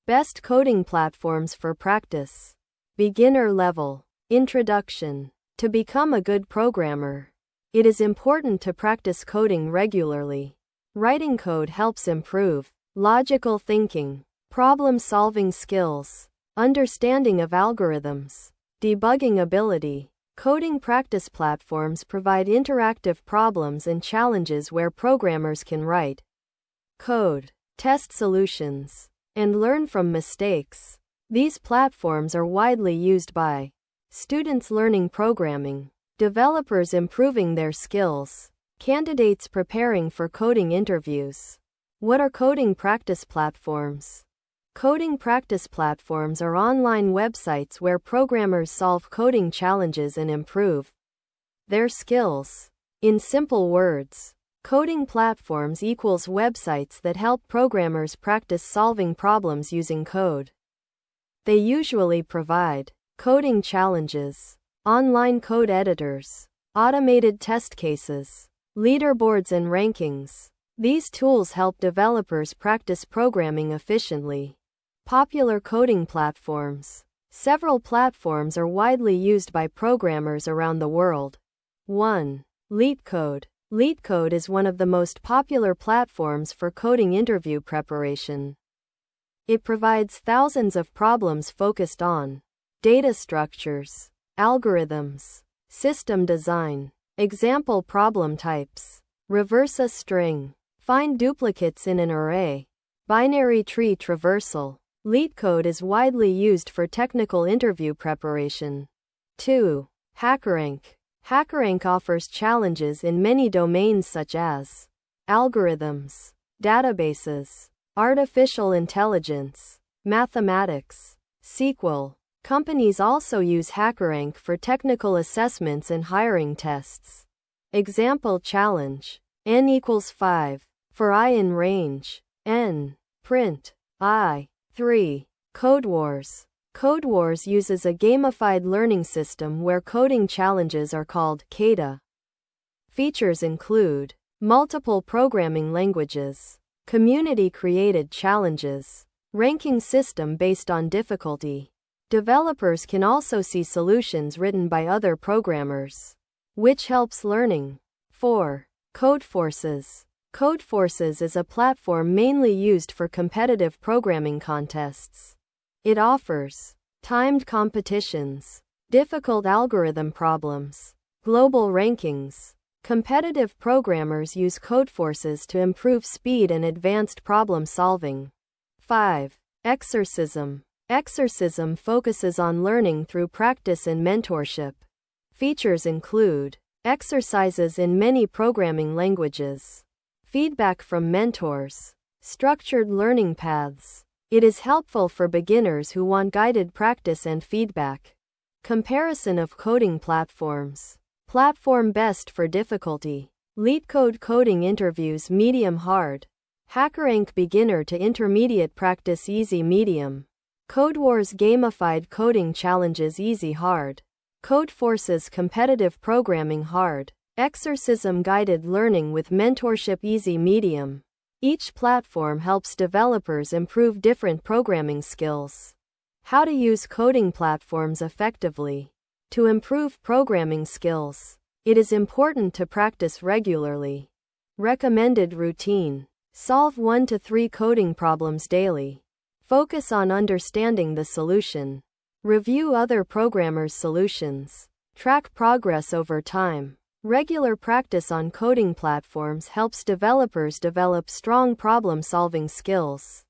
Best coding platforms for practice. Beginner level. Introduction. To become a good programmer, it is important to practice coding regularly. Writing code helps improve logical thinking, problem-solving skills, understanding of algorithms, debugging ability. Coding practice platforms provide interactive problems and challenges where programmers can write code, test solutions, and learn from mistakes. These platforms are widely used by students learning programming, developers improving their skills, candidates preparing for coding interviews. What are coding practice platforms? Coding practice platforms are online websites where programmers solve coding challenges and improve their skills. In simple words, coding platforms equals websites that help programmers practice solving problems using code. They usually provide coding challenges, online code editors, automated test cases, leaderboards, and rankings. These tools help developers practice programming efficiently. Popular coding platforms. Several platforms are widely used by programmers around the world. 1. LeetCode. LeetCode is one of the most popular platforms for coding interview preparation. It provides thousands of problems focused on data structures, algorithms, system design. Example problem types: reverse a string, find duplicates in an array, binary tree traversal. LeetCode is widely used for technical interview preparation. 2. HackerRank. HackerRank offers challenges in many domains such as algorithms, databases, artificial intelligence, mathematics, SQL. Companies also use HackerRank for technical assessments and hiring tests. Example challenge: n equals 5, for I in range, n, print, I. 3. Codewars. Codewars uses a gamified learning system where coding challenges are called kata. Features include multiple programming languages, community-created challenges, ranking system based on difficulty. Developers can also see solutions written by other programmers, which helps learning. 4. Codeforces. Codeforces is a platform mainly used for competitive programming contests. It offers timed competitions, difficult algorithm problems, global rankings. Competitive programmers use Codeforces to improve speed and advanced problem solving. 5. Exercism. Exercism focuses on learning through practice and mentorship. Features include exercises in many programming languages, feedback from mentors, structured learning paths. It is helpful for beginners who want guided practice and feedback. Comparison of coding platforms. Platform best for difficulty: LeetCode coding interviews medium hard, HackerRank beginner to intermediate practice easy medium, Codewars gamified coding challenges easy hard, Codeforces competitive programming hard, Exercism guided learning with mentorship easy medium. Each platform helps developers improve different programming skills. How to use coding platforms effectively. To improve programming skills, it is important to practice regularly. Recommended routine: solve 1 to 3 coding problems daily. Focus on understanding the solution. Review other programmers' solutions. Track progress over time. Regular practice on coding platforms helps developers develop strong problem-solving skills.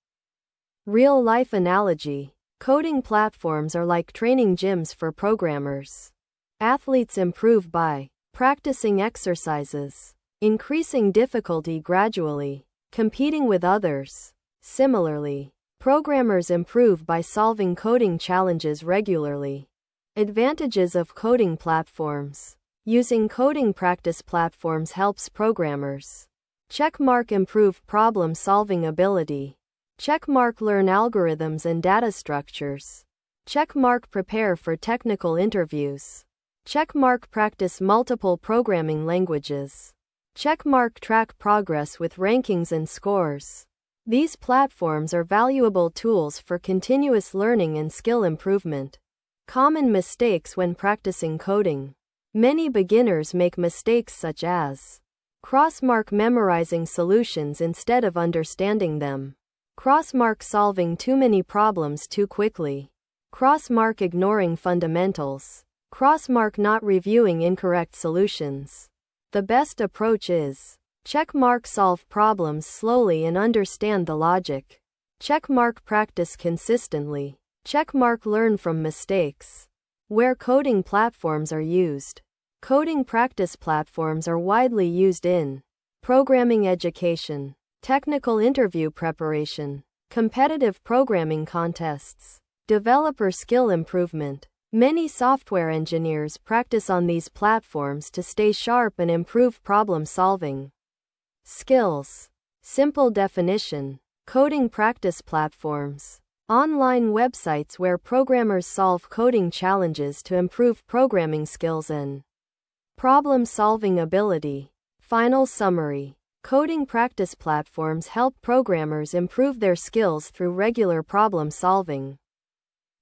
Real-life analogy: coding platforms are like training gyms for programmers. Athletes improve by practicing exercises, increasing difficulty gradually, competing with others. Similarly, programmers improve by solving coding challenges regularly. Advantages of coding platforms. Using coding practice platforms helps programmers. Checkmark improve problem-solving ability. Checkmark learn algorithms and data structures. Checkmark prepare for technical interviews. Checkmark practice multiple programming languages. Checkmark track progress with rankings and scores. These platforms are valuable tools for continuous learning and skill improvement. Common mistakes when practicing coding. Many beginners make mistakes such as crossmark memorizing solutions instead of understanding them, crossmark solving too many problems too quickly, crossmark ignoring fundamentals, crossmark not reviewing incorrect solutions. The best approach is checkmark solve problems slowly and understand the logic. Checkmark practice consistently. Checkmark learn from mistakes. Where coding platforms are used. Coding practice platforms are widely used in programming education, technical interview preparation, competitive programming contests, developer skill improvement. Many software engineers practice on these platforms to stay sharp and improve problem solving skills. Simple definition. Coding practice platforms. Online websites where programmers solve coding challenges to improve programming skills and problem-solving ability. Final summary. Coding practice platforms help programmers improve their skills through regular problem-solving.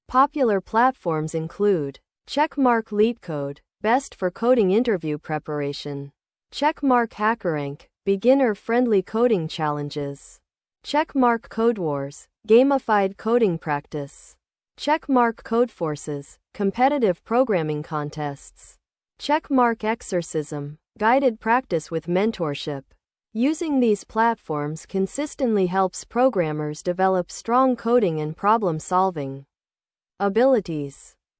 Popular platforms include Checkmark LeetCode, best for coding interview preparation. Checkmark HackerRank, beginner-friendly coding challenges. Checkmark Codewars, gamified coding practice. Checkmark Codeforces, competitive programming contests. Checkmark Exercism, guided practice with mentorship. Using these platforms consistently helps programmers develop strong coding and problem-solving abilities.